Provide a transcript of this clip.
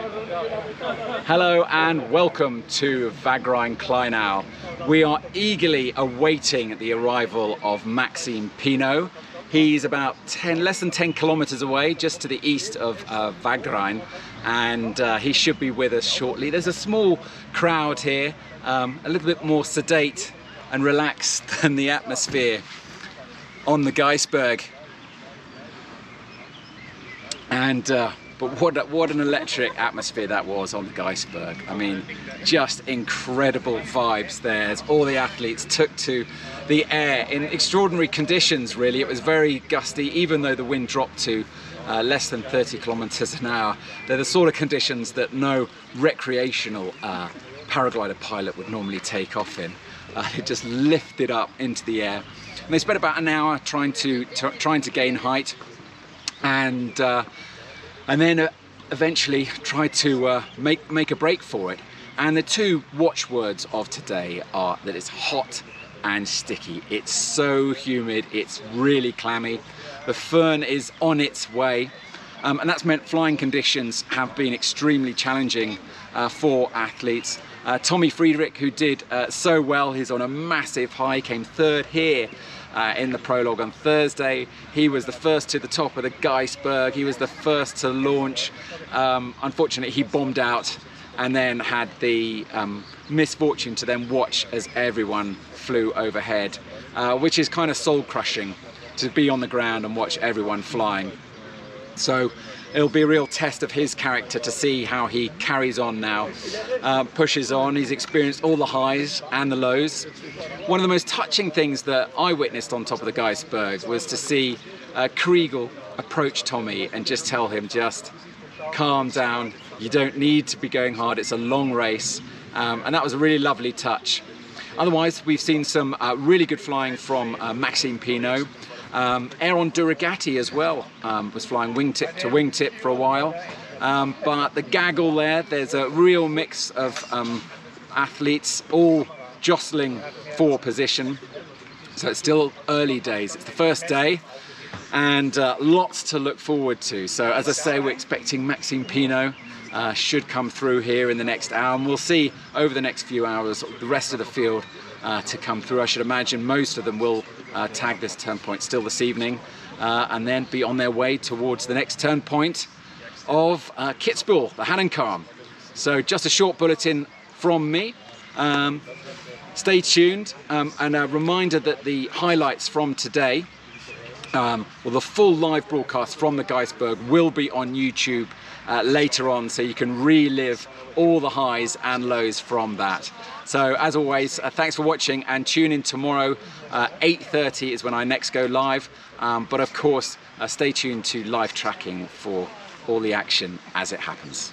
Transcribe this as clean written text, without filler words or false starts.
Hello and welcome to Wagrain-Kleinarl. We are eagerly awaiting the arrival of Maxime Pinault. He's about less than 10 kilometers away, just to the east of Wagrain, and he should be with us shortly. There's a small crowd here, a little bit more sedate and relaxed than the atmosphere on the Geisberg. And but what an electric atmosphere that was on the Geisberg. I mean, just incredible vibes there as all the athletes took to the air in extraordinary conditions, really. It was very gusty, even though the wind dropped to less than 30 kilometers an hour. They're the sort of conditions that no recreational paraglider pilot would normally take off in. It just lifted up into the air. And they spent about an hour trying to gain height, and then eventually tried to make a break for it. And the two watchwords of today are that it's hot and sticky. It's so humid, it's really clammy. The föhn is on its way, and that's meant flying conditions have been extremely challenging for athletes. Tommy Friedrich, who did so well, he's on a massive high, came third here in the prologue on Thursday. He was the first to the top of the Geisberg. He was the first to launch. Unfortunately, he bombed out and then had the misfortune to then watch as everyone flew overhead, which is kind of soul-crushing to be on the ground and watch everyone flying. So it'll be a real test of his character to see how he carries on now, pushes on. He's experienced all the highs and the lows. One of the most touching things that I witnessed on top of the Geisberg was to see Kriegel approach Tommy and just tell him, just calm down, you don't need to be going hard, it's a long race. And that was a really lovely touch. Otherwise, we've seen some really good flying from Maxime Pinault. Aaron Duragatti as well was flying wingtip to wingtip for a while, but the gaggle there's a real mix of athletes all jostling for position, so it's still early days. It's the first day and lots to look forward to. So as I say, we're expecting Maxime Pinault should come through here in the next hour, and we'll see over the next few hours the rest of the field to come through. I should imagine most of them will tag this turn point still this evening, and then be on their way towards the next turn point of Kitzbühel, the Hahnenkamm. So just a short bulletin from me. Stay tuned, and a reminder that the highlights from today, well, the full live broadcast from the Geisberg will be on YouTube later on, so you can relive all the highs and lows from that. So as always, thanks for watching, and tune in tomorrow. 8:30 is when I next go live, but of course stay tuned to live tracking for all the action as it happens.